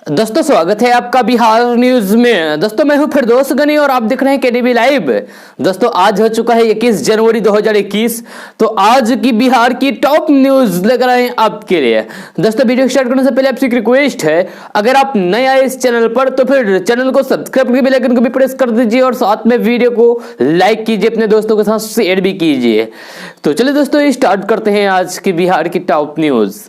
दोस्तों स्वागत है आपका बिहार न्यूज में। दोस्तों मैं हूं फिरदौस गनी और आप देख रहे हैं केडीबी लाइव। दोस्तों आज हो चुका है 21 जनवरी 2021। तो आज की बिहार की टॉप न्यूज लेकर आए हैं आपके लिए। दोस्तों वीडियो स्टार्ट करने से पहले आपसे एक रिक्वेस्ट है, अगर आप नए आए इस चैनल पर तो फिर चैनल को सब्सक्राइब करके बेल आइकन को भी प्रेस कर दीजिए और साथ में वीडियो को लाइक कीजिए, अपने दोस्तों के साथ शेयर भी कीजिए। तो चलिए दोस्तों स्टार्ट करते हैं आज की बिहार की टॉप न्यूज।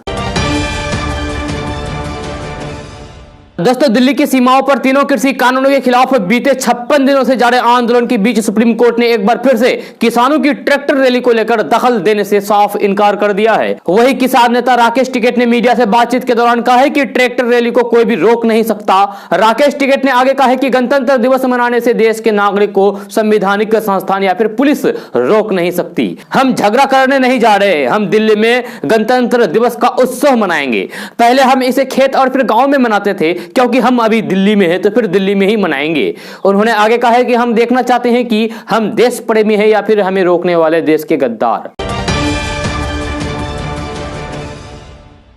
दोस्तों दिल्ली की सीमाओं पर तीनों कृषि कानूनों के खिलाफ बीते 56 दिनों से जारी आंदोलन के बीच सुप्रीम कोर्ट ने एक बार फिर से किसानों की ट्रैक्टर रैली को लेकर दखल देने से साफ इनकार कर दिया है। वही किसान नेता राकेश टिकैत ने मीडिया से बातचीत के दौरान कहा है कि ट्रैक्टर रैली को कोई भी रोक नहीं सकता। राकेश टिकैत ने आगे कहा है कि गणतंत्र दिवस मनाने से देश के नागरिक को संवैधानिक संस्थान या फिर पुलिस रोक नहीं सकती। हम झगड़ा करने नहीं जा रहे, हम दिल्ली में गणतंत्र दिवस का उत्सव मनाएंगे। पहले हम इसे खेत और फिर गांव में मनाते थे, क्योंकि हम अभी दिल्ली में हैं तो फिर दिल्ली में ही मनाएंगे। उन्होंने आगे कहा है कि हम देखना चाहते हैं कि हम देश प्रेमी हैं या फिर हमें रोकने वाले देश के गद्दार।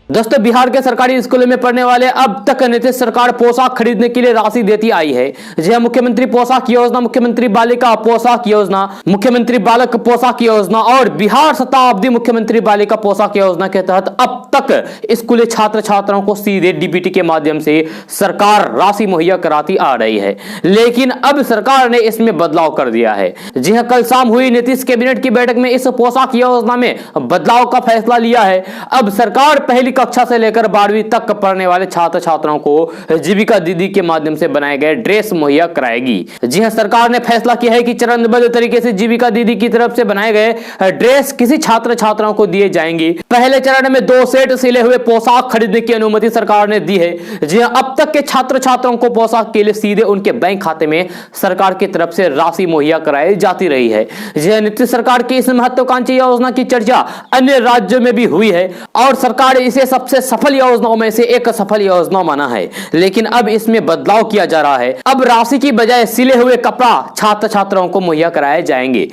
दोस्तों बिहार के सरकारी स्कूलों में पढ़ने वाले अब तक नीतीश सरकार पोशाक खरीदने के लिए राशि देती आई है। जी मुख्यमंत्री पोशाक योजना, मुख्यमंत्री बालिका पोशाक योजना, मुख्यमंत्री बालक पोशाक योजना और बिहार शताब्दी मुख्यमंत्री बालिका पोशाक योजना के तहत अब तक स्कूली छात्र छात्राओं को सीधे डीबीटी के माध्यम से सरकार राशि मुहैया कराती आ रही है। लेकिन अब सरकार ने इसमें बदलाव कर दिया है। जी हाँ, कल शाम हुई नीतीश कैबिनेट की बैठक में इस पोशाक योजना में बदलाव का फैसला लिया है। अब सरकार पहली कक्षा से लेकर 12वीं तक पढ़ने वाले छात्र छात्राओं को जीविका दीदी के माध्यम से बनाए गए ड्रेस मुहैया कराएगी। जी हां, सरकार ने फैसला किया है कि चरणबद्ध तरीके से जीविका दीदी की तरफ से बनाए गए ड्रेस किसी छात्र छात्राओं को दिए जाएंगे। पहले चरण में 2 सेट सिले हुए पोशाक खरीदने की अनुमति सरकार ने दी है। जी हां, अब तक के छात्र छात्राओं को पोशाक के लिए सीधे उनके बैंक खाते में सरकार की तरफ से राशि मुहैया कराई जाती रही है। जी हां, नीतीश सरकार की इस महत्वाकांक्षी योजना की चर्चा अन्य राज्यों में भी हुई है और सरकार इसे सबसे सफल योजनाओं में से एक सफल योजना माना है। लेकिन अब इसमें बदलाव किया जा रहा है। अब राशि की बजाय सिले हुए कपड़ा छात्र छात्राओं को मुहैया कराए जाएंगे।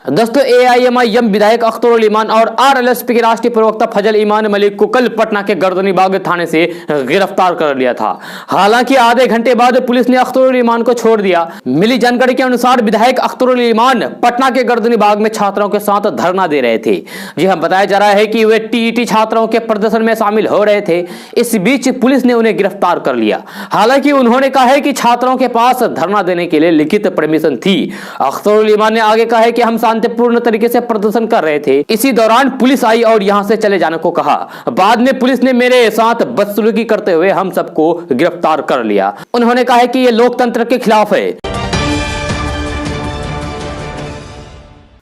दोस्तों एआईएमआईएम विधायक अख्तरुल इमान और आरएलएसपी के राष्ट्रीय प्रवक्ता फजल ईमान मलिक को कल पटना के गर्दनीबाग थाने से गिरफ्तार कर लिया था। हालांकि आधे घंटे बाद पुलिस ने अख्तरुल इमान को छोड़ दिया। मिली जानकारी के अनुसार विधायक अख्तरुल इमान पटना के गर्दनीबाग में छात्रों के साथ धरना दे रहे थे। जी हाँ, बताया जा रहा है कि वे टीईटी छात्रों के प्रदर्शन में शामिल हो रहे थे। इस बीच पुलिस ने उन्हें गिरफ्तार कर लिया। हालांकि उन्होंने कहा है कि छात्रों के पास धरना देने के लिए लिखित परमिशन थी। अख्तरुल इमान ने आगे कहा है कि हम शांतिपूर्ण तरीके से प्रदर्शन कर रहे थे, इसी दौरान पुलिस आई और यहां से चले जाने को कहा। बाद में पुलिस ने मेरे साथ बदसलूकी करते हुए हम सबको गिरफ्तार कर लिया। उन्होंने कहा है कि यह लोकतंत्र के खिलाफ है।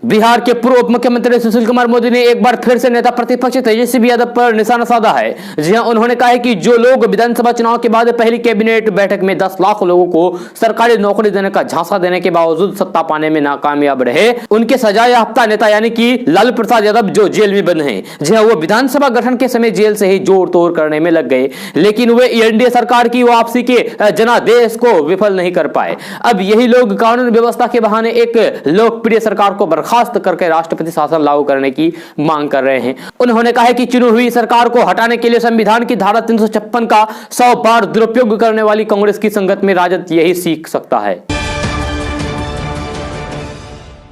बिहार के पूर्व उप मुख्यमंत्री सुशील कुमार मोदी ने एक बार फिर से नेता प्रतिपक्ष तेजस्वी यादव पर निशाना साधा है। जी हां, उन्होंने कहा है कि जो लोग विधानसभा चुनाव के बाद पहली कैबिनेट बैठक में 10 लाख लोगों को सरकारी नौकरी देने का झांसा देने के बावजूद सत्ता पाने में नाकामयाब रहे, उनके सजा याफ्ता नेता यानी कि लालू प्रसाद यादव जो जेल में बंद हैं, जी हां, वो विधानसभा गठन के समय जेल से ही जोड़ तोड़ करने में लग गए। लेकिन वे एनडीए सरकार की वापसी के जनादेश को विफल नहीं कर पाए। अब यही लोग कानून व्यवस्था के बहाने एक लोकप्रिय सरकार को बर्खास्त करके राष्ट्रपति शासन लागू करने की मांग कर रहे हैं। उन्होंने कहा है कि चुनी हुई सरकार को हटाने के लिए संविधान की धारा 356 का 100 बार दुरुपयोग करने वाली कांग्रेस की संगत में राजद यही सीख सकता है।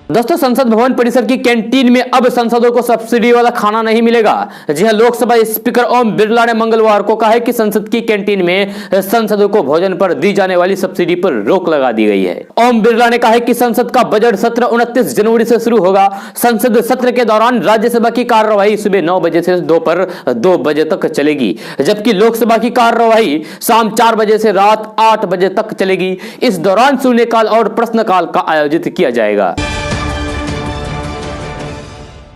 दोस्तों संसद भवन परिसर की कैंटीन में अब सांसदों को सब्सिडी वाला खाना नहीं मिलेगा। जी हां, लोकसभा स्पीकर ओम बिरला ने मंगलवार को कहा है कि संसद की कैंटीन में सांसदों को भोजन पर दी जाने वाली सब्सिडी पर रोक लगा दी गई है। ओम बिरला ने कहा है कि संसद का बजट सत्र 29 जनवरी से शुरू होगा। संसद सत्र के दौरान राज्यसभा की कार्यवाही सुबह 9 बजे से दोपहर 2 बजे तक चलेगी, जबकि लोकसभा की कार्यवाही शाम 4 बजे से रात 8 बजे तक चलेगी। इस दौरान शून्यकाल और प्रश्नकाल का आयोजित किया जाएगा।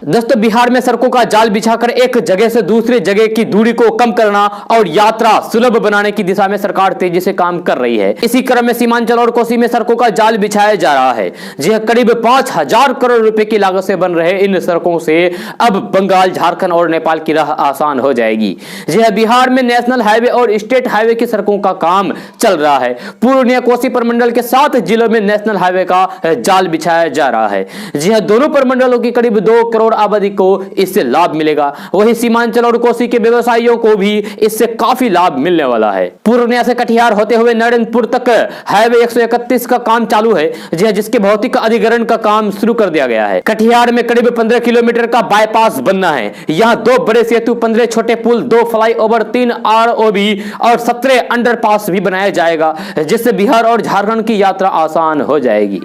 दोस्तों बिहार में सड़कों का जाल बिछाकर एक जगह से दूसरे जगह की दूरी को कम करना और यात्रा सुलभ बनाने की दिशा में सरकार तेजी से काम कर रही है। इसी क्रम में सीमांचल और कोसी में सड़कों का जाल बिछाया जा रहा है। जी हां, करीब 5000 करोड़ रुपए की लागत से बन रहे इन सड़कों से अब बंगाल, झारखंड और नेपाल की राह आसान हो जाएगी। जी हां, बिहार में नेशनल हाईवे और स्टेट हाईवे की सड़कों का काम चल रहा है। पूर्णिया कोसी प्रमंडल के 7 जिलों में नेशनल हाईवे का जाल बिछाया जा रहा है। जी हां, दोनों प्रमंडलों की करीब 2 करोड़ आबादी को इससे लाभ मिलेगा। वहीं सीमांचल और कोसी के व्यवसायियों को भी इससे काफी लाभ मिलने वाला है। पूर्णिया से कटिहार होते हुए नरेंद्रपुर तक हाईवे 131 का काम चालू है, जिसके भौतिक अधिग्रहण का काम शुरू कर दिया गया है। कटिहार में करीब 15 किलोमीटर का बाईपास बनना है। यहाँ 2 बड़े सेतु, 15 छोटे पुल, 2 फ्लाईओवर, 3 ROB और 17 अंडरपास भी बनाया जाएगा, जिससे बिहार और झारखंड की यात्रा आसान हो जाएगी।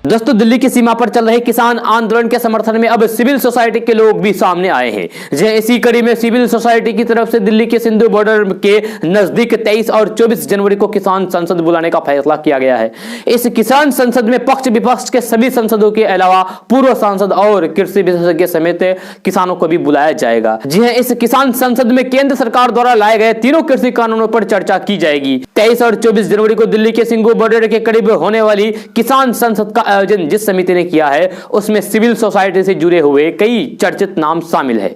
दोस्तों, दिल्ली की सीमा पर चल रहे किसान आंदोलन के समर्थन में अब सिविल सोसाइटी के लोग भी सामने आए हैं। इसी कड़ी में सिविल सोसाइटी की तरफ से दिल्ली के सिंधु बॉर्डर के नजदीक 23 और 24 जनवरी को किसान संसद बुलाने का फैसला किया गया है। इस किसान संसद में पक्ष विपक्ष के सभी सांसदों के अलावा पूर्व सांसद और कृषि विशेषज्ञ समेत किसानों को भी बुलाया जाएगा। इस किसान संसद में केंद्र सरकार द्वारा लाए गए तीनों कृषि कानूनों पर चर्चा की जाएगी। 23 और 24 जनवरी को दिल्ली के सिंधु बॉर्डर के करीब होने वाली किसान संसद का आयोजन जिस समिति ने किया है, उसमें सिविल सोसाइटी से जुड़े हुए कई चर्चित नाम शामिल है।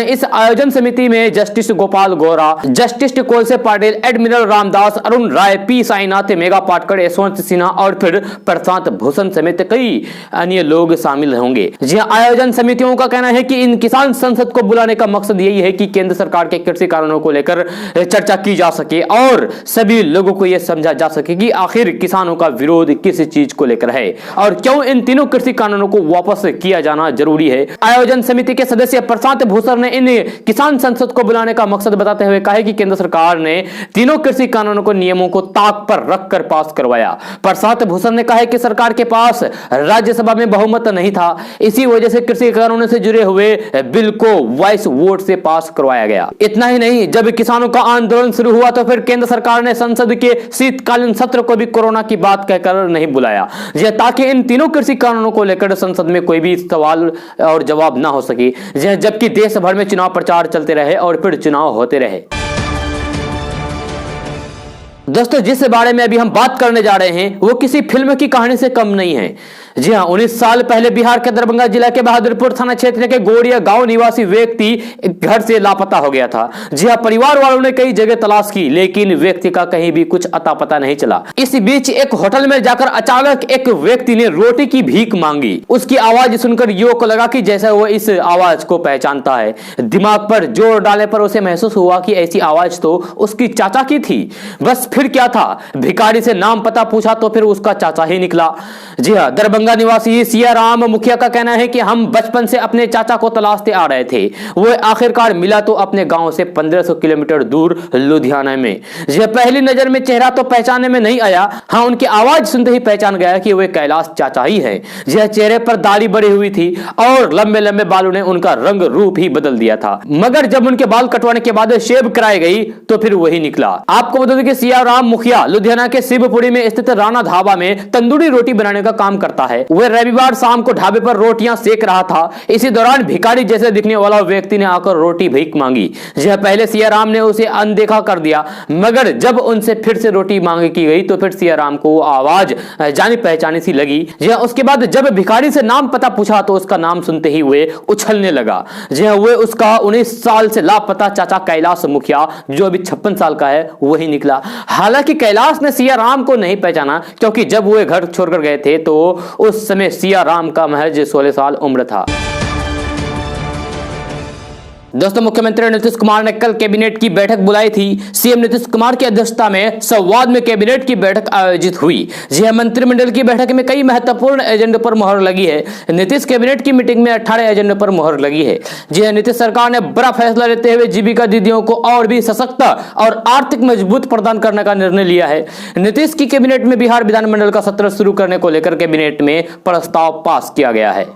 इस आयोजन समिति में justice Gopal Gaura, justice Kolse Patil, admiral Ramdas, Arun Roy, P Sainath, Megha Patkar, Yashwant Sinha और फिर प्रशांत भूषण समेत कई अन्य लोग शामिल होंगे। आयोजन समितियों का कहना है कि इन किसान संसद को बुलाने का मकसद यही है कि केंद्र सरकार के कृषि कानूनों को लेकर चर्चा की जा सके और सभी लोगों को यह समझा जा सके कि आखिर किसानों का विरोध किस चीज को लेकर है और क्यों इन तीनों कृषि कानूनों को वापस किया जाना जरूरी है। आयोजन समिति के सदस्य प्रशांत भूषण ने इन किसान संसद को बुलाने का मकसद बताते हुए कहा कि केंद्र सरकार ने तीनों कृषि कानूनों को नियमों को ताक पर रखकर पास करवाया। प्रशांत भूषण ने कहा कि सरकार के पास राज्यसभा में बहुमत नहीं था, इसी वजह से कृषि कानूनों से जुड़े हुए बिल को वॉइस वोट से पास करवाया गया। इतना ही नहीं, जब किसानों का आंदोलन शुरू हुआ तो फिर केंद्र सरकार ने संसद के शीतकालीन सत्र को भी कोरोना की बात कहकर नहीं बुलाया, ताकि इन तीनों कृषि कानूनों को लेकर संसद में कोई भी सवाल और जवाब ना हो सके, जबकि देश भर में चुनाव प्रचार चलते रहे और फिर चुनाव होते रहे। दोस्तों, जिस बारे में अभी हम बात करने जा रहे हैं वो किसी फिल्म की कहानी से कम नहीं है। जी हाँ, 19 साल पहले बिहार के दरभंगा जिला के बहादुरपुर थाना क्षेत्र के गोड़िया गांव निवासी व्यक्ति घर से लापता हो गया था। जी हाँ, परिवार वालों ने कई जगह तलाश की, लेकिन व्यक्ति का कहीं भी कुछ अता पता नहीं चला। इस बीच एक होटल में जाकर अचानक एक व्यक्ति ने रोटी की भीख मांगी। उसकी आवाज सुनकर युवक को लगा कि जैसा वो इस आवाज को पहचानता है। दिमाग पर जोर डालने पर उसे महसूस हुआ कि ऐसी आवाज तो उसकी चाचा की थी। बस फिर क्या था, भिखारी से नाम पता पूछा तो फिर उसका चाचा ही निकला। जी हाँ, दरभंगा निवासी सियाराम मुखिया का कहना है कि हम बचपन से अपने चाचा को तलाशते आ रहे थे। वो आखिरकार मिला तो अपने गांव से 1500 किलोमीटर दूर लुधियाना में। यह पहली नजर में चेहरा तो पहचानने में नहीं आया, हाँ उनकी आवाज सुनते ही पहचान गया कि वे कैलाश चाचा ही है। यह चेहरे पर दाढ़ी बढ़ी हुई थी और लंबे लंबे बालों ने उनका रंग रूप ही बदल दिया था, मगर जब उनके बाल कटवाने के बाद शेव कराई गई तो फिर वही निकला। आपको बता दें कि सियाराम मुखिया लुधियाना के शिवपुरी में स्थित राणा ढाबा में तंदूरी रोटी बनाने का काम करता है। वह रविवार शाम को ढाबे पर रोटियां सेक रहा था। इसी दौरान भिखारी जैसे दिखने वाला व्यक्ति ने आकर रोटी भीख मांगी। यह पहले सियाराम ने उसे अनदेखा कर दिया, मगर जब उनसे फिर से रोटी मांग की गई तो फिर सियाराम को आवाज जानी पहचानी सी लगी। यह उसके बाद जब भिखारी से नाम पता पूछा तो उसका नाम सुनते ही वे उछलने लगा। यह वे उसका 19 साल से लापता चाचा कैलाश मुखिया, जो अभी 56 साल का है, वही निकला। हालांकि कैलाश ने सियाराम को नहीं पहचाना, क्योंकि जब वे घर छोड़कर गए थे तो उस समय सियाराम का महज 16 साल उम्र था। दोस्तों, मुख्यमंत्री नीतीश कुमार ने कल कैबिनेट की बैठक बुलाई थी। सीएम नीतीश कुमार की अध्यक्षता में संवाद में कैबिनेट की बैठक आयोजित हुई। जी मंत्रिमंडल की बैठक में कई महत्वपूर्ण एजेंडों पर मुहर लगी है। नीतीश कैबिनेट की मीटिंग में 18 एजेंडों पर मुहर लगी है। जी नीतीश सरकार ने बड़ा फैसला लेते हुए जीविका दीदियों को और भी सशक्त और आर्थिक मजबूत प्रदान करने का निर्णय लिया है। नीतीश की कैबिनेट में बिहार विधानमंडल का सत्र शुरू करने को लेकर कैबिनेट में प्रस्ताव पास किया गया है।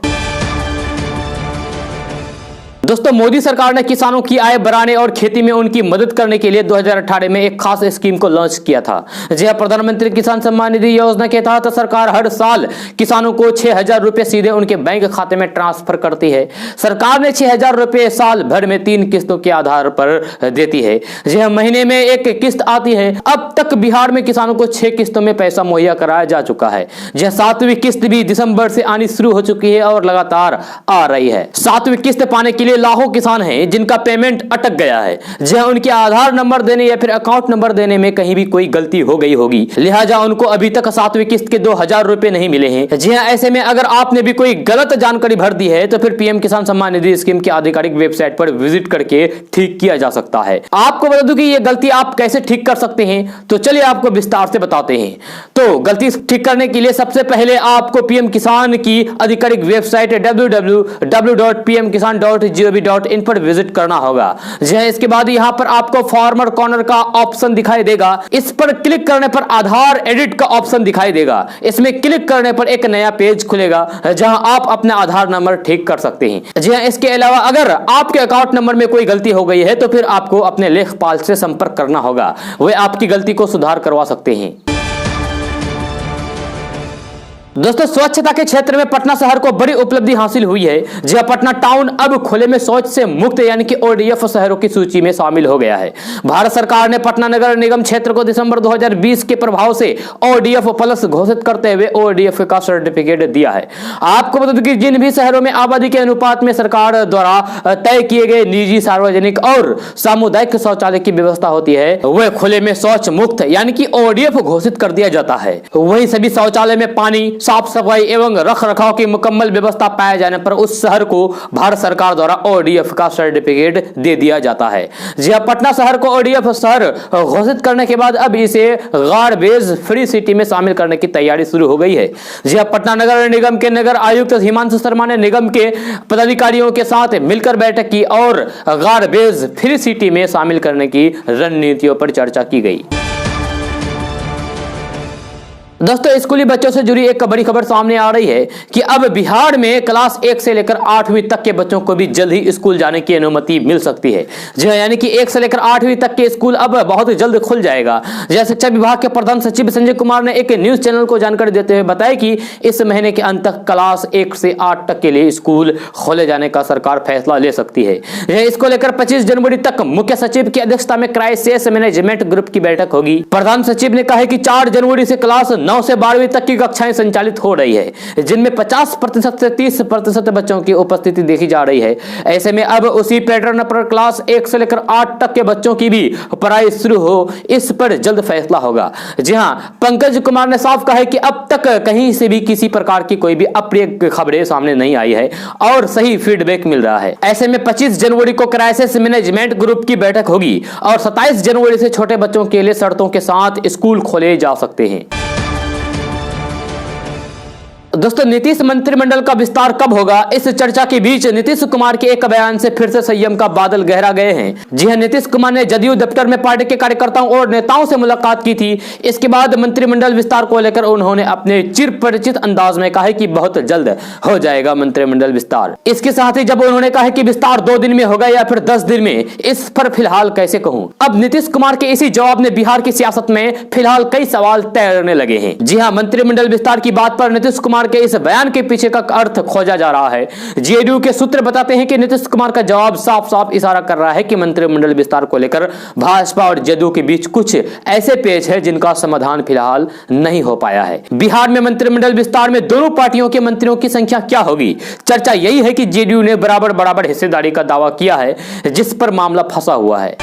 दोस्तों, मोदी सरकार ने किसानों की आय बढ़ाने और खेती में उनकी मदद करने के लिए 2018 में एक खास स्कीम को लॉन्च किया था। जी प्रधानमंत्री किसान सम्मान निधि योजना के तहत सरकार हर साल किसानों को 6000 रुपए सीधे उनके बैंक खाते में ट्रांसफर करती है। सरकार ने 6000 रुपए साल भर में 3 किस्तों के आधार पर देती है। जी महीने में एक किस्त आती है। अब तक बिहार में किसानों को 6 किस्तों में पैसा मुहैया कराया जा चुका है। जी 7वीं किस्त भी दिसंबर से आनी शुरू हो चुकी है और लगातार आ रही है। 7वीं किस्त पाने के लिए ये लाखों किसान हैं जिनका पेमेंट अटक गया है। जी हां, उनके आधार नंबर देने या फिर अकाउंट नंबर देने में कहीं भी कोई गलती हो गई होगी, लिहाजा उनको अभी तक 7वीं किस्त के 2000 रुपए नहीं मिले हैं। जी हां, ऐसे में अगर आपने भी कोई गलत जानकारी भर दी है तो फिर पीएम किसान सम्मान निधि स्कीम की आधिकारिक वेबसाइट पर विजिट करके ठीक किया जा सकता है। आपको बता दूं कि ये गलती आप कैसे ठीक कर सकते हैं, तो चलिए आपको विस्तार से बताते हैं। तो गलती ठीक करने के लिए सबसे पहले आपको पीएम किसान की आधिकारिक वेबसाइट www.pmkisan.gov.in पर विजिट करना होगा। जी हां, इसके बाद यहां पर आपको फार्मर कॉर्नर का ऑप्शन दिखाई देगा। इस पर क्लिक करने पर आधार एडिट का ऑप्शन दिखाई देगा। इसमें क्लिक करने पर एक नया पेज खुलेगा जहां आप अपना आधार नंबर ठीक कर सकते हैं। जी हां, इसके अलावा अगर आपके अकाउंट नंबर में कोई गलती हो गई है तो फिर आपको अपने लेखपाल से संपर्क करना होगा, वे आपकी गलती को सुधार करवा सकते हैं। दोस्तों, स्वच्छता के क्षेत्र में पटना शहर को बड़ी उपलब्धि हासिल हुई है। जहां पटना टाउन अब खुले में शौच से मुक्त यानी कि ओडीएफ शहरों की सूची में शामिल हो गया है। भारत सरकार ने पटना नगर निगम क्षेत्र को दिसंबर 2020 के प्रभाव से ओडीएफ प्लस घोषित करते हुए ओडीएफ का सर्टिफिकेट दिया है। आपको बता दूं कि जिन भी शहरों में आबादी के अनुपात में सरकार द्वारा तय किए गए निजी, सार्वजनिक और सामुदायिक शौचालय की व्यवस्था होती है, वह खुले में शौच मुक्त यानी कि ओडीएफ घोषित कर दिया जाता है। वही सभी शौचालय में पानी, साफ सफाई एवं रख रखाव की मुकम्मल व्यवस्था पाए जाने पर उस शहर को भारत सरकार द्वारा ओडीएफ का सर्टिफिकेट दे दिया जाता है। जी हां, पटना शहर को ओडीएफ शहर घोषित करने के बाद अब इसे गार्बेज फ्री सिटी में शामिल करने की तैयारी शुरू हो गई है। जी हां, पटना नगर निगम के नगर आयुक्त हिमांशु शर्मा ने निगम के पदाधिकारियों के साथ मिलकर बैठक की और गार्बेज फ्री सिटी में शामिल करने की रणनीतियों पर चर्चा की गई। दोस्तों, स्कूली बच्चों से जुड़ी एक बड़ी खबर सामने आ रही है कि अब बिहार में क्लास 1 से लेकर 8वीं तक के बच्चों को भी जल्द ही स्कूल जाने की अनुमति मिल सकती है। जी हां, यानी कि 1 से लेकर 8वीं तक के स्कूल अब बहुत जल्द खुल जाएगा। जैसे शिक्षा विभाग के प्रधान सचिव संजय कुमार ने एक न्यूज चैनल को जानकारी देते हुए बताया कि इस महीने के अंत तक क्लास 1 से 8 तक के लिए स्कूल खोले जाने का सरकार फैसला ले सकती है। इसको लेकर 25 जनवरी तक मुख्य सचिव की अध्यक्षता में क्राइसिस मैनेजमेंट ग्रुप की बैठक होगी। प्रधान सचिव ने कहा कि 4 जनवरी से क्लास 9 से 12वीं तक की कक्षाएं संचालित हो रही है, जिनमें 50% से 30% बच्चों की उपस्थिति देखी जा रही है। ऐसे में अब उसी पैटर्न पर क्लास 1 से लेकर 8 तक के बच्चों की भी पढ़ाई शुरू हो, इस पर जल्द फैसला होगा। जी हां, पंकज कुमार ने साफ कहा है कि अब तक कहीं से भी किसी प्रकार की कोई भी अप्रिय खबरें सामने नहीं आई है और सही फीडबैक मिल रहा है। ऐसे में 25 जनवरी को क्राइसिस मैनेजमेंट ग्रुप की बैठक होगी और 27 जनवरी से छोटे बच्चों के लिए शर्तों के साथ स्कूल खोले जा सकते हैं। दोस्तों, नीतीश मंत्रिमंडल का विस्तार कब होगा, इस चर्चा के बीच नीतीश कुमार के एक बयान से फिर से संयम का बादल गहरा गए हैं। जी हां, नीतीश कुमार ने जदयू दफ्तर में पार्टी के कार्यकर्ताओं और नेताओं से मुलाकात की थी। इसके बाद मंत्रिमंडल विस्तार को लेकर उन्होंने अपने चिर परिचित अंदाज में कहा कि बहुत जल्द हो जाएगा मंत्रिमंडल विस्तार। इसके साथ ही जब उन्होंने कहा कि विस्तार 2 दिन में होगा या फिर 10 दिन में, इस पर फिलहाल कैसे कहूं। अब नीतीश कुमार के इसी जवाब ने बिहार की सियासत में फिलहाल कई सवाल तैरने लगे हैं। जी हां, मंत्रिमंडल विस्तार की बात पर नीतीश कुमार के इस बयान के पीछे का अर्थ खोजा जा रहा है। जेडीयू के सूत्र बताते हैं कि नीतीश कुमार का जवाब साफ साफ इशारा कर रहा है कि मंत्रिमंडल विस्तार को लेकर भाजपा और जेडीयू के बीच कुछ ऐसे पेच है जिनका समाधान फिलहाल नहीं हो पाया है। बिहार में मंत्रिमंडल विस्तार में दोनों पार्टियों के मंत्रियों की संख्या क्या होगी। चर्चा यही है कि जेडीयू ने बराबर हिस्सेदारी का दावा किया है, जिस पर मामला फंसा हुआ है।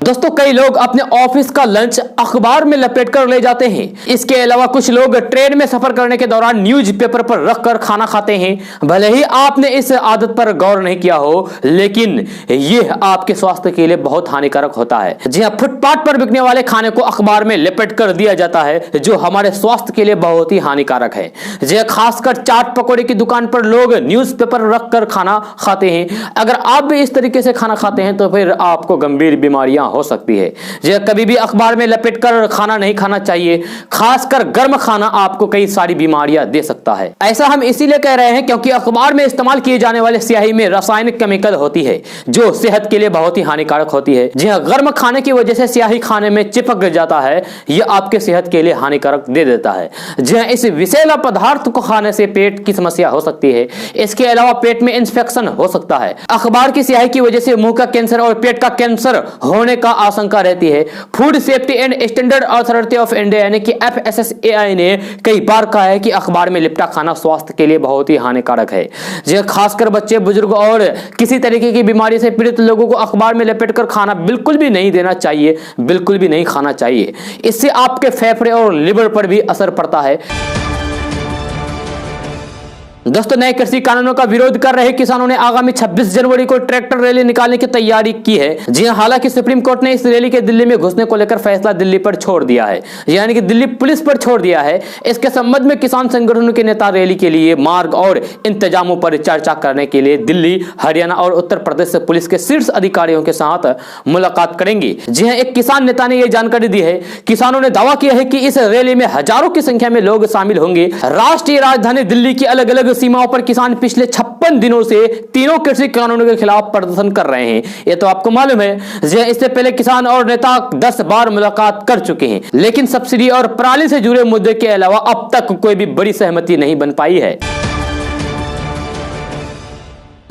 दोस्तों, कई लोग अपने ऑफिस का लंच अखबार में लपेटकर ले जाते हैं। इसके अलावा कुछ लोग ट्रेन में सफर करने के दौरान न्यूज़पेपर पर रखकर खाना खाते हैं। भले ही आपने इस आदत पर गौर नहीं किया हो, लेकिन यह आपके स्वास्थ्य के लिए बहुत हानिकारक होता है। जी हां, फुटपाथ पर बिकने वाले खाने को अखबार में लपेट कर दिया जाता है, जो हमारे स्वास्थ्य के लिए बहुत ही हानिकारक है। जी हां, खासकर चाट पकौड़े की दुकान पर लोग न्यूज़पेपर रखकर खाना खाते हैं। अगर आप भी इस तरीके से खाना खाते हैं तो फिर आपको गंभीर बीमारियां हो सकती है। कभी भी अखबार में लपेटकर खाना नहीं खाना चाहिए, खासकर गर्म खाना आपको कई सारी बीमारियां दे सकता है। ऐसा हम इसीलिए कह रहे हैं क्योंकि अखबार में इस्तेमाल किए जाने वाले स्याही में रासायनिक केमिकल होती है, जो सेहत के लिए बहुत ही हानिकारक होती है। जी हां, गर्म खाने की वजह से स्याही खाने में चिपक जाता है, यह आपके सेहत के लिए हानिकारक दे देता है। जी हां, इस विषैला पदार्थ को खाने से पेट की समस्या हो सकती है। इसके अलावा पेट में इंफेक्शन हो सकता है। अखबार की स्याही की वजह से मुंह का कैंसर और पेट का कैंसर होने का आशंका रहती है। Food safety and standard authority of India यानी कि FSSAI ने कई बार कहा है कि अखबार में लिपटा खाना स्वास्थ्य के लिए बहुत ही हानिकारक है। जो खासकर बच्चे, बुजुर्ग और किसी तरीके की बीमारी से पीड़ित लोगों को अखबार में लपेटकर खाना बिल्कुल भी नहीं देना चाहिए, बिल्कुल भी नहीं खाना चाहिए। इससे आपके फेफड़े और लिवर पर भी असर पड़ता है। दोस्तों, नए कृषि कानूनों का विरोध कर रहे किसानों ने आगामी 26 जनवरी को ट्रैक्टर रैली निकालने की तैयारी की है। जी हां, हालांकि सुप्रीम कोर्ट ने इस रैली के दिल्ली में घुसने को लेकर फैसला दिल्ली पर छोड़ दिया है, यानी कि दिल्ली पुलिस पर छोड़ दिया है। इसके संबंध में किसान संगठनों के नेता रैली के लिए मार्ग और इंतजामों पर चर्चा करने के लिए दिल्ली, हरियाणा और उत्तर प्रदेश पुलिस के शीर्ष अधिकारियों के साथ मुलाकात करेंगे। जी हां, एक किसान नेता ने यह जानकारी दी है। किसानों ने दावा किया है कि इस रैली में हजारों की संख्या में लोग शामिल होंगे। राष्ट्रीय राजधानी दिल्ली की अलग अलग सीमाओं पर किसान पिछले 56 दिनों से तीनों कृषि कानूनों के खिलाफ प्रदर्शन कर रहे हैं। ये तो आपको मालूम है। इससे पहले किसान और नेता 10 बार मुलाकात कर चुके हैं, लेकिन सब्सिडी और पराली से जुड़े मुद्दे के अलावा अब तक कोई भी बड़ी सहमति नहीं बन पाई है।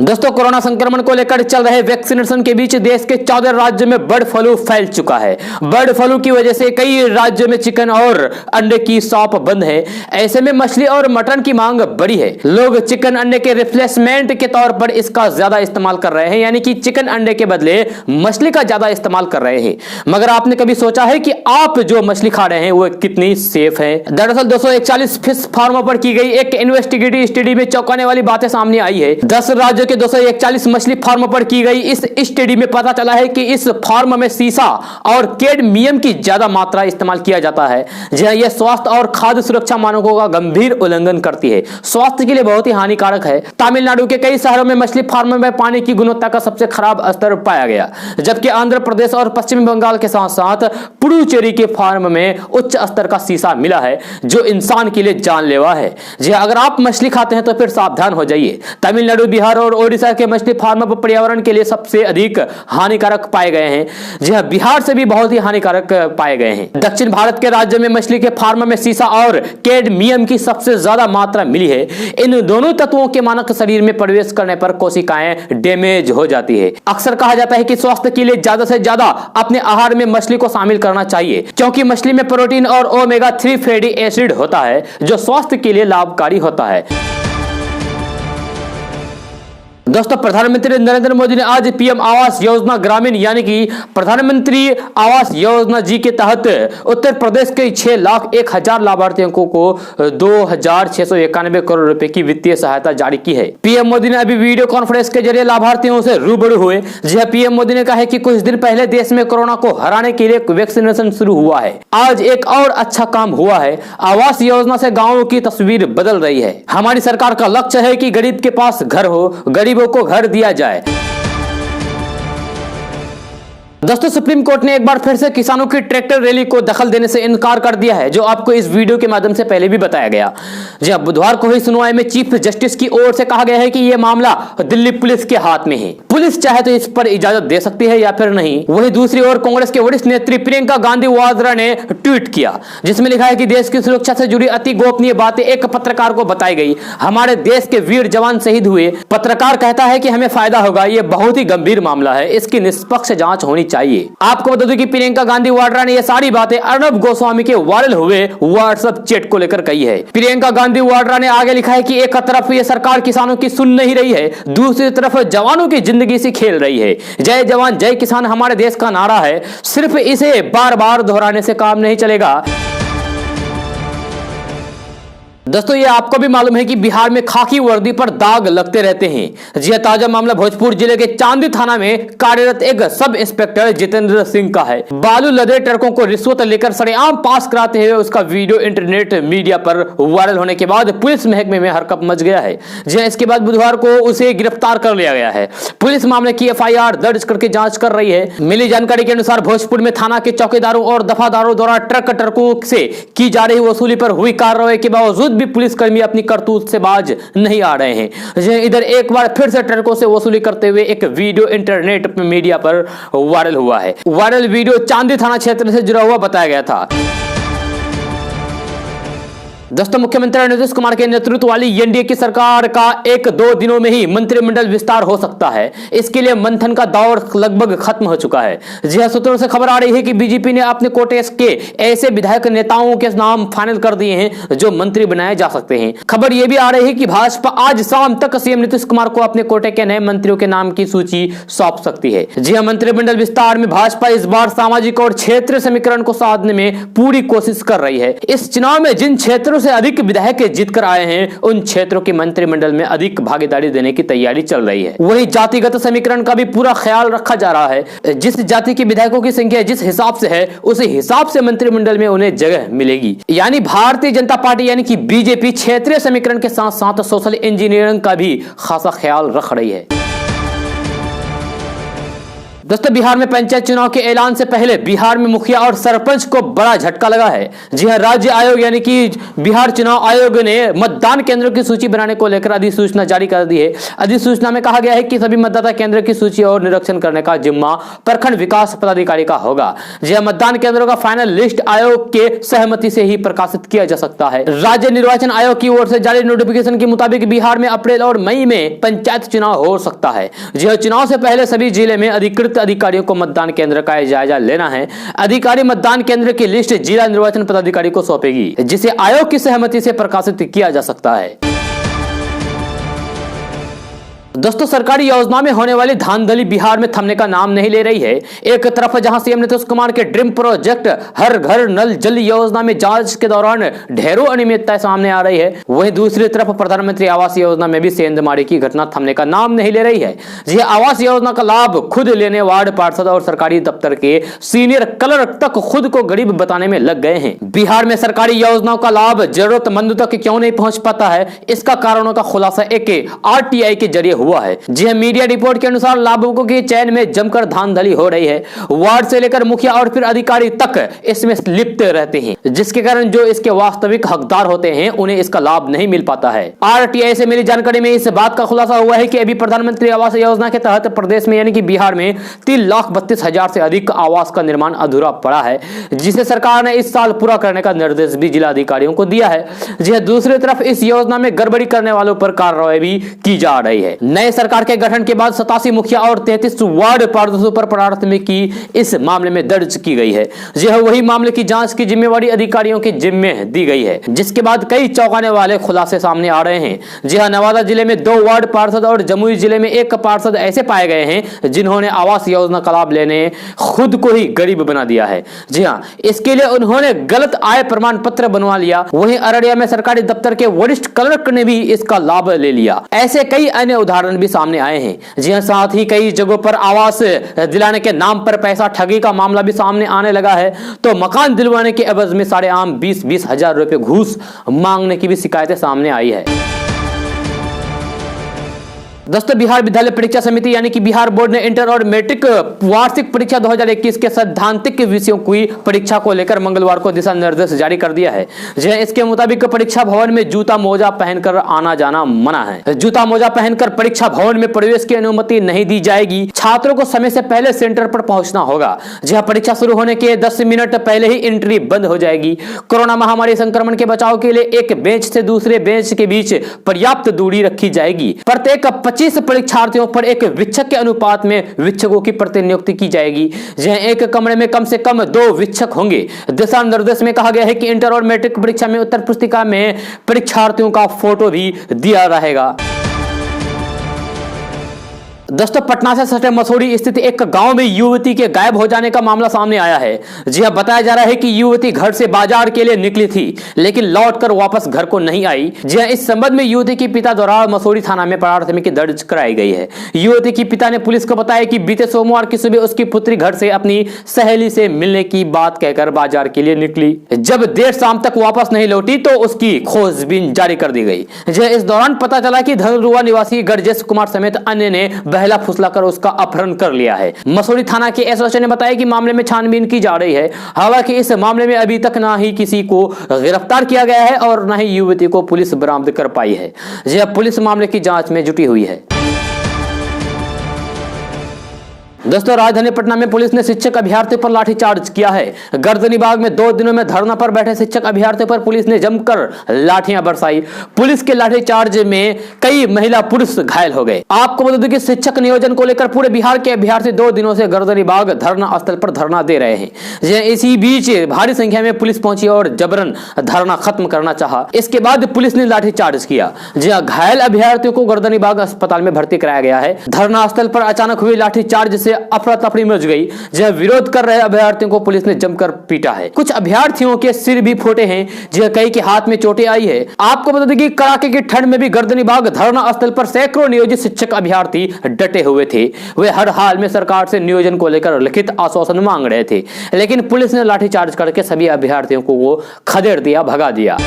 दोस्तों, कोरोना संक्रमण को लेकर चल रहे वैक्सीनेशन के बीच देश के 14 राज्यों में बर्ड फ्लू फैल चुका है। बर्ड फ्लू की वजह से कई राज्यों में चिकन और अंडे की शॉप बंद है। ऐसे में मछली और मटन की मांग बढ़ी है। लोग चिकन अंडे के रिप्लेसमेंट के तौर पर इसका ज्यादा इस्तेमाल कर रहे हैं, यानी कि चिकन अंडे के बदले मछली का ज्यादा इस्तेमाल कर रहे हैं। मगर आपने कभी सोचा है कि आप जो मछली खा रहे हैं वो कितनी सेफ है? दरअसल 241 फिश फार्मों पर की गई एक इन्वेस्टिगेटिव स्टडी में चौंकाने वाली बातें सामने आई है। 10 राज्यों के 241 मछली फार्म पर की गई इस स्टडी में पता चला है कि इस फार्म में सीसा और कैडमियम की ज्यादा मात्रा इस्तेमाल किया जाता है। यह स्वास्थ्य और खाद्य सुरक्षा मानकों का गंभीर उल्लंघन करती है, स्वास्थ्य के लिए बहुत ही हानिकारक है। तमिलनाडु के कई शहरों में मछली फार्म में पानी की गुणवत्ता का सबसे खराब स्तर पाया गया, जबकि आंध्र प्रदेश और पश्चिम बंगाल के साथ साथ पुडुचेरी के फार्म में उच्च स्तर का सीसा मिला है, जो इंसान के लिए जानलेवा है। अगर आप मछली खाते हैं तो फिर सावधान हो जाइए। तमिलनाडु, बिहार और ओडिशा के मछली फार्म पर्यावरण के लिए सबसे अधिक हानिकारक पाए गए हैं। जी हां, बिहार से भी बहुत ही हानिकारक पाए गए हैं। दक्षिण भारत के राज्यों में मछली के फार्म में सीसा और कैडमियम की सबसे ज्यादा मात्रा मिली है। इन दोनों तत्वों के मानक शरीर में प्रवेश करने पर कोशिकाएं डैमेज हो जाती है। अक्सर कहा जाता है कि स्वास्थ्य के लिए ज्यादा से ज्यादा अपने आहार में मछली को शामिल करना चाहिए, क्योंकि मछली में प्रोटीन और ओमेगा 3 फैटी एसिड होता है, जो स्वास्थ्य के लिए लाभकारी होता है। दोस्तों, प्रधानमंत्री नरेंद्र मोदी ने आज पीएम आवास योजना ग्रामीण यानी कि प्रधानमंत्री आवास योजना जी के तहत उत्तर प्रदेश के 6,01,000 लाभार्थियों को 2,691 करोड़ रुपए की वित्तीय सहायता जारी की है। पीएम मोदी ने अभी वीडियो कॉन्फ्रेंस के जरिए लाभार्थियों से रूबरू हुए। जी, पीएम मोदी ने कहा है कि कुछ दिन पहले देश में कोरोना को हराने के लिए वैक्सीनेशन शुरू हुआ है। आज एक और अच्छा काम हुआ है। आवास योजना से गांवों की तस्वीर बदल रही है। हमारी सरकार का लक्ष्य है कि गरीब के पास घर हो, गरीबों को घर दिया जाए। दोस्तों, सुप्रीम कोर्ट ने एक बार फिर से किसानों की ट्रैक्टर रैली को दखल देने से इनकार कर दिया है, जो आपको इस वीडियो के माध्यम से पहले भी बताया गया। जब बुधवार को हुई सुनवाई में चीफ जस्टिस की ओर से कहा गया है कि यह मामला दिल्ली पुलिस के हाथ में है। पुलिस चाहे तो इस पर इजाजत दे सकती है या फिर नहीं। वहीं दूसरी ओर कांग्रेस के वरिष्ठ नेत्री प्रियंका गांधी वाड्रा ने ट्वीट किया, जिसमें लिखा है कि देश की सुरक्षा से जुड़ी अति गोपनीय बातें एक पत्रकार को बताई गई। हमारे देश के वीर जवान शहीद हुए। पत्रकार कहता है कि हमें फायदा होगा। यह बहुत ही गंभीर मामला है, इसकी निष्पक्ष जांच होनी चाहिए। आपको बता दूं कि प्रियंका गांधी वाड्रा ने यह सारी बातें अर्नब गोस्वामी के वायरल हुए व्हाट्सएप चैट को लेकर कही है। प्रियंका गांधी वाड्रा ने आगे लिखा है कि एक तरफ यह सरकार किसानों की सुन नहीं रही है, दूसरी तरफ जवानों की जिंदगी से खेल रही है। जय जवान जय किसान हमारे देश का नारा है, सिर्फ इसे बार बार दोहराने से काम नहीं चलेगा। दोस्तों, ये आपको भी मालूम है कि बिहार में खाकी वर्दी पर दाग लगते रहते हैं। जी, ताजा मामला भोजपुर जिले के चांदी थाना में कार्यरत एक सब इंस्पेक्टर जितेंद्र सिंह का है। बालू लदे ट्रकों को रिश्वत लेकर सरेआम पास कराते हुए उसका वीडियो इंटरनेट मीडिया पर वायरल होने के बाद पुलिस महकमे में हरकंप मच गया है। जी, इसके बाद बुधवार को उसे गिरफ्तार कर लिया गया है। पुलिस मामले की FIR दर्ज करके जांच कर रही है। मिली जानकारी के अनुसार भोजपुर में थाना के चौकीदारों और दफादारों द्वारा ट्रकों से की जा रही वसूली पर हुई कार्रवाई के बावजूद भी पुलिसकर्मी अपनी करतूत से बाज नहीं आ रहे हैं। इधर एक बार फिर से ट्रकों से वसूली करते हुए एक वीडियो इंटरनेट मीडिया पर वायरल हुआ है। वायरल वीडियो चांदी थाना क्षेत्र से जुड़ा हुआ बताया गया था। दोस्तों, मुख्यमंत्री नीतीश कुमार के नेतृत्व वाली एनडीए की सरकार का 1-2 दिनों में ही मंत्रिमंडल विस्तार हो सकता है। इसके लिए मंथन का दौर लगभग खत्म हो चुका है। जी हां, सूत्रों से खबर आ रही है कि बीजेपी ने अपने कोटे के ऐसे विधायक नेताओं के नाम फाइनल कर दिए हैं जो मंत्री बनाए जा सकते हैं। खबर यह भी आ रही है कि भाजपा आज शाम तक सीएम नीतीश कुमार को अपने कोटे के नए मंत्रियों के नाम की सूची सौंप सकती है। जी हां, मंत्रिमंडल विस्तार में भाजपा इस बार सामाजिक और क्षेत्रीय समीकरण को साधने में पूरी कोशिश कर रही है। इस चुनाव में जिन क्षेत्रों से अधिक विधायक जीतकर आए हैं, उन क्षेत्रों की मंत्रिमंडल में अधिक भागीदारी देने की तैयारी चल रही है। वहीं जातिगत समीकरण का भी पूरा ख्याल रखा जा रहा है। जिस जाति के विधायकों की संख्या जिस हिसाब से है, उसी हिसाब से मंत्रिमंडल में उन्हें जगह मिलेगी। यानी भारतीय जनता पार्टी यानी कि बीजेपी क्षेत्रीय समीकरण के साथ साथ सोशल इंजीनियरिंग का भी खासा ख्याल रख रही है। दोस्तों, बिहार में पंचायत चुनाव के ऐलान से पहले बिहार में मुखिया और सरपंच को बड़ा झटका लगा है। जी हां, राज्य आयोग यानी कि बिहार चुनाव आयोग ने मतदान केंद्रों की सूची बनाने को लेकर अधिसूचना जारी कर दी है। अधिसूचना में कहा गया है कि सभी मतदाता केंद्रों की सूची और निरीक्षण करने का जिम्मा प्रखंड विकास पदाधिकारी का होगा। जी हां, मतदान केंद्रों का फाइनल लिस्ट आयोग के सहमति से ही प्रकाशित किया जा सकता है। राज्य निर्वाचन आयोग की ओर से जारी नोटिफिकेशन के मुताबिक बिहार में अप्रैल और मई में पंचायत चुनाव हो सकता है। जी हां, चुनाव से पहले सभी जिले में अधिकृत अधिकारियों को मतदान केंद्र का जायजा लेना है। अधिकारी मतदान केंद्र की लिस्ट जिला निर्वाचन पदाधिकारी को सौंपेगी, जिसे आयोग की सहमति से प्रकाशित किया जा सकता है। दोस्तों, सरकारी योजना में होने वाली धांधली बिहार में थमने का नाम नहीं ले रही है। एक तरफ जहां सीएम नीतीश कुमार के ड्रीम प्रोजेक्ट हर घर नल जल योजना में जांच के दौरान ढेरों अनियमितताएं सामने आ रही है, वहीं दूसरी तरफ प्रधानमंत्री आवास योजना में भी सेंधमारी की घटना थमने का नाम नहीं ले रही है। जी आवास योजना का लाभ खुद लेने वार्ड पार्षद और सरकारी दफ्तर के सीनियर क्लर्क तक खुद को गरीब बताने में लग गए हैं। बिहार में सरकारी योजनाओं का लाभ जरूरतमंदों तक क्यों नहीं पहुंच पाता है, इसका कारणों का खुलासा एक आरटीआई के जरिए हुआ है। जी हां, मीडिया रिपोर्ट के अनुसार लाभुकों के चयन में जमकर धांधली हो रही है। वार्ड से लेकर मुखिया और फिर अधिकारी तक इसमें लिप्त रहते हैं, जिसके कारण जो इसके वास्तविक हकदार होते हैं उन्हें इसका लाभ नहीं मिल पाता है। आरटीआई से मिली जानकारी में इस बात का खुलासा हुआ है कि अभी प्रधानमंत्री आवास योजना के तहत प्रदेश में यानी कि बिहार में 3,32,000 से अधिक आवास का निर्माण अधूरा पड़ा है, जिसे सरकार ने इस साल पूरा करने का निर्देश भी जिला अधिकारियों को दिया है। जी हां, दूसरी तरफ इस योजना में गड़बड़ी करने वालों पर कार्रवाई भी की जा रही है। नए सरकार के गठन के बाद 87 मुखिया और 33 वार्ड पार्षदों पर प्राथमिकी इस मामले में दर्ज की गई है। यह वही मामले की जांच की जिम्मेवारी अधिकारियों के जिम्मे दी गई है, जिसके बाद कई चौंकाने वाले खुलासे सामने आ रहे हैं। जी हां, नवादा जिले में 2 वार्ड पार्षद और जमुई जिले में 1 पार्षद ऐसे पाए गए हैं जिन्होंने आवास योजना का लाभ लेने खुद को ही गरीब बना दिया है। जी हां, इसके लिए उन्होंने गलत आय प्रमाण पत्र बनवा लिया। वहीं अररिया में सरकारी दफ्तर के वरिष्ठ क्लर्क ने भी इसका लाभ ले लिया। ऐसे कई अन्य उदाहरण भी सामने आए हैं। जी हां, साथ ही कई जगहों पर आवास दिलाने के नाम पर पैसा ठगी का मामला भी सामने आने लगा है। तो मकान दिलवाने के एवज में सरेआम 20-20 हजार रुपए घूस मांगने की भी शिकायतें सामने आई है। दोस्तों, बिहार विद्यालय परीक्षा समिति यानी कि बिहार बोर्ड ने इंटर और मैट्रिक वार्षिक परीक्षा 2021 के सैद्धांतिक विषयों की परीक्षा को लेकर मंगलवार को दिशा निर्देश जारी कर दिया है। जी हां, इसके मुताबिक परीक्षा भवन में जूता मोजा पहनकर आना जाना मना है। जूता मोजा पहनकर परीक्षा भवन में प्रवेश की अनुमति नहीं दी जाएगी। छात्रों को समय से पहले सेंटर पर पहुंचना होगा। जी हां, परीक्षा शुरू होने के 10 मिनट पहले ही एंट्री बंद हो जाएगी। कोरोना महामारी संक्रमण के बचाव के लिए एक बेंच से दूसरे बेंच के बीच पर्याप्त दूरी रखी जाएगी। प्रत्येक 25 परीक्षार्थियों पर एक वीक्षक के अनुपात में वीक्षकों की प्रतिनियुक्ति की जाएगी। जहां एक कमरे में कम से कम 2 वीक्षक होंगे। दिशा निर्देश में कहा गया है कि इंटर और मैट्रिक परीक्षा में उत्तर पुस्तिका में परीक्षार्थियों का फोटो भी दिया रहेगा। दोस्तों, पटना से सटे मसूरी स्थित एक गांव में युवती के गायब हो जाने का मामला सामने आया है। जी हां, बताया जा रहा है कि युवती घर से बाजार के लिए निकली थी, लेकिन लौटकर वापस घर को नहीं आई। जी हां, इस संबंध में युवती के पिता द्वारा मसूरी थाना में प्राथमिकी दर्ज कराई गई है। युवती की पिता ने पुलिस को बताया कि बीते सोमवार की सुबह उसकी पुत्री घर से अपनी सहेली से मिलने की बात कहकर बाजार के लिए निकली। जब देर शाम तक वापस नहीं लौटी तो उसकी खोजबीन जारी कर दी गई। जी हां, इस दौरान पता चला कि धनरुआ निवासी गरजेश कुमार समेत अन्य ने बहला फुसलाकर उसका अपहरण कर लिया है। मसूरी थाना के एसओसी ने बताया कि मामले में छानबीन की जा रही है। हालांकि इस मामले में अभी तक ना ही किसी को गिरफ्तार किया गया है और ना ही युवती को पुलिस बरामद कर पाई है। यह पुलिस मामले की जांच में जुटी हुई है। दोस्तों राजधानी पटना में पुलिस ने शिक्षक अभ्यर्थियों पर लाठीचार्ज किया है। गर्दनीबाग में 2 दिनों में धरना पर बैठे शिक्षक अभ्यर्थियों पर पुलिस ने जमकर लाठियां बरसाई। पुलिस के लाठीचार्ज में कई महिला पुरुष घायल हो गए। आपको बता दें कि शिक्षक नियोजन को लेकर पूरे बिहार के अभ्यर्थी 2 दिनों से गर्दनीबाग धरना स्थल पर धरना दे रहे हैं। इसी बीच भारी संख्या में पुलिस पहुंची और जबरन धरना खत्म करना चाहा। इसके बाद पुलिस ने लाठीचार्ज किया। जहां घायल अभ्यर्थियों को गर्दनीबाग अस्पताल में भर्ती कराया गया है। धरना स्थल पर अचानक हुई लाठीचार्ज से अफरा तफरी मच गई। जहां विरोध कर रहे अभ्यर्थियों को पुलिस ने जमकर पीटा है। कुछ अभ्यर्थियों के सिर भी फोटे हैं, जहां कई के हाथ में चोटें आई है। आपको बता दें कि कड़ाके की ठंड में भी गर्दनीबाग धरना स्थल पर सैकड़ों नियोजित शिक्षक अभ्यर्थी डटे हुए थे। वे हर हाल में सरकार से नियोजन को लेकर लिखित आश्वासन मांग रहे थे, लेकिन पुलिस ने लाठीचार्ज करके सभी अभ्यर्थियों को वो खदेड़ दिया, भगा दिया।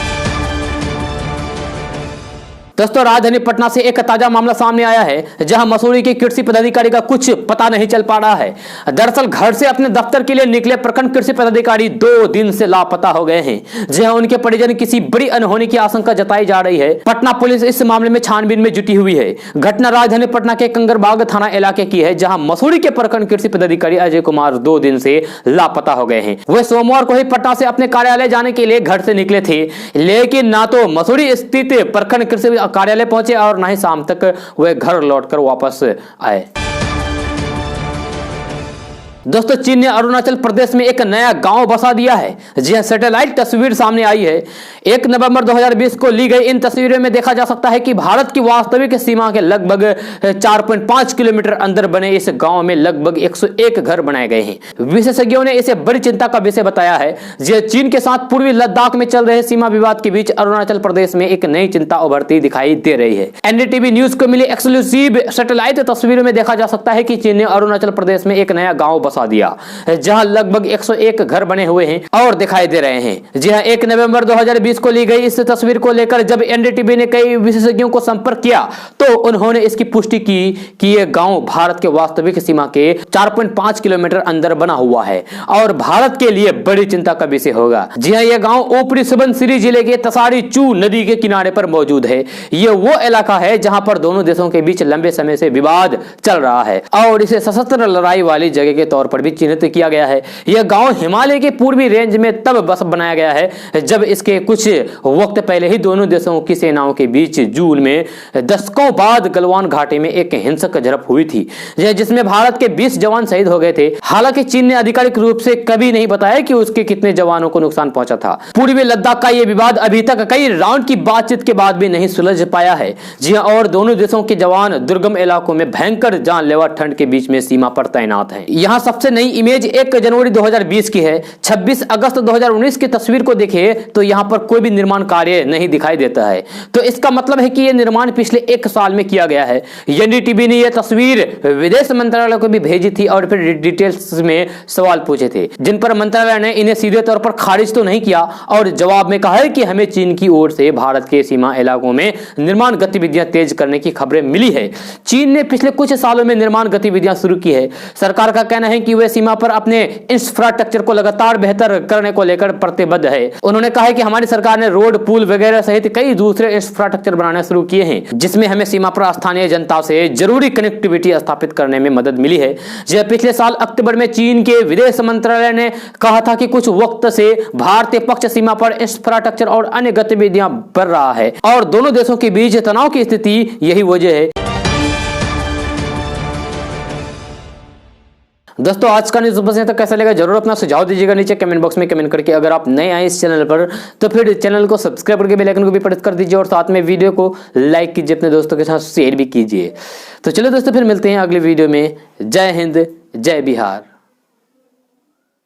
दोस्तों राजधानी पटना से एक ताजा मामला सामने आया है, जहां मसूरी के कृषि पदाधिकारी का कुछ पता नहीं चल पा रहा है। दरअसल घर से अपने दफ्तर के लिए निकले प्रखंड कृषि पदाधिकारी 2 दिन से लापता हो गए हैं, जहां उनके परिजन किसी बड़ी अनहोनी की आशंका जताई जा रही है। पटना पुलिस इस मामले में छानबीन में जुटी हुई है। घटना राजधानी पटना के कंगरबाग थाना इलाके की है, जहां मसूरी के प्रखंड कृषि पदाधिकारी अजय कुमार 2 दिन से लापता हो गए हैं। वे सोमवार को ही पटना से अपने कार्यालय जाने के लिए घर से निकले थे, लेकिन ना तो मसूरी स्थित प्रखंड कृषि कार्यालय पहुंचे और ना ही शाम तक वे घर लौटकर वापस आए। दोस्तों चीन ने अरुणाचल प्रदेश में एक नया गांव बसा दिया है। जी हां, सैटेलाइट तस्वीर सामने आई है। 1 नवंबर 2020 को ली गई इन तस्वीरों में देखा जा सकता है कि भारत की वास्तविक सीमा के लगभग 4.5 किलोमीटर अंदर बने इस गांव में लगभग 101 घर बनाए गए हैं। विशेषज्ञों ने इसे बड़ी चिंता का विषय बताया है। जी चीन के साथ पूर्वी लद्दाख में चल रहे सीमा विवाद के बीच अरुणाचल प्रदेश में एक नई चिंता उभरती दिखाई दे रही है। एनडीटीवी न्यूज को मिली एक्सक्लूसिव सैटेलाइट तस्वीरों में देखा जा सकता है कि चीन ने अरुणाचल प्रदेश में एक नया गांव बसा दिया, जहां लगभग 101 घर बने हुए हैं और दिखाई दे रहे हैं। जी हां, 1 नवंबर 2020 को ली गई इस तस्वीर को लेकर जब एनडीटीवी ने कई विशेषज्ञों को संपर्क किया तो उन्होंने इसकी पुष्टि की कि यह गांव भारत के वास्तविक सीमा के 4.5 किलोमीटर अंदर बना हुआ है और भारत के लिए बड़ी चिंता का विषय होगा। जी हां, यह गांव ऊपरी सुबनसिरी जिले के तसारी चू नदी के किनारे पर मौजूद है। यह वो इलाका है जहां पर दोनों देशों के बीच लंबे समय से विवाद चल रहा है और इसे सशस्त्र लड़ाई वाली जगह के तौर पर भी चिन्हित किया गया है। यह गांव हिमालय के पूर्वी रेंज में तब बस बनाया गया है जब इसके कुछ वक्त पहले ही दोनों देशों की सेनाओं के बीच जून में दशकों बाद गलवान घाटी में एक हिंसक झड़प हुई थी, जिसमें भारत के 20 जवान शहीद हो गए थे। हालांकि चीन ने आधिकारिक रूप से कभी नहीं बताया कि उसके कितने जवानों को नुकसान पहुंचा था। पूर्वी लद्दाख का यह विवाद अभी तक कई राउंड की बातचीत के बाद भी नहीं सुलझ पाया है। जी हां, और दोनों देशों के जवान दुर्गम इलाकों में भयंकर जानलेवा ठंड के बीच में सीमा पर तैनात हैं। यहां सबसे नई इमेज 1 जनवरी 2020 की है। 26 अगस्त 2019 की तस्वीर को देखें तो यहां पर कोई भी निर्माण कार्य नहीं दिखाई देता है, तो इसका मतलब है कि यह निर्माण पिछले 1 साल में किया गया है। एनडीटीवी ने यह तस्वीर विदेश मंत्रालय को भी भेजी थी और फिर डिटेल्स में सवाल पूछे थे, जिन पर मंत्रालय ने इन्हें सीधे तौर पर खारिज तो नहीं किया और जवाब में कहा है कि हमें चीन की ओर से भारत के सीमा इलाकों में निर्माण गतिविधियां तेज करने की खबरें मिली है। चीन ने पिछले कुछ सालों में निर्माण गतिविधियां शुरू की है। सरकार का कहना है कि वे सीमा पर अपने इंफ्रास्ट्रक्चर को लगातार बेहतर करने को लेकर प्रतिबद्ध है। उन्होंने कहा है कि हमारी सरकार ने रोड, पुल वगैरह सहित कई दूसरे इंफ्रास्ट्रक्चर बनाना शुरू किए हैं, जिसमें हमें सीमा पर स्थानीय जनता से जरूरी कनेक्टिविटी स्थापित करने में मदद मिली है। जब पिछले साल अक्टूबर में चीन के विदेश मंत्रालय ने कहा था कि कुछ वक्त से भारतीय पक्ष सीमा पर इंफ्रास्ट्रक्चर और अन्य गतिविधियां बढ़ रहा है और दोनों देशों के बीच तनाव की स्थिति यही वजह है। दोस्तों आज का न्यूज़ बस यहाँ तक कैसा लगा जरूर अपना सुझाव दीजिएगा नीचे कमेंट बॉक्स में कमेंट करके। अगर आप नए आए इस चैनल पर तो फिर चैनल को सब्सक्राइब करके बेल आइकन को भी प्रेस कर दीजिए और साथ में वीडियो को लाइक कीजिए, अपने दोस्तों के साथ शेयर भी कीजिए। तो चलो दोस्तों फिर मिलते हैं अगले वीडियो में। जय हिंद, जय बिहार।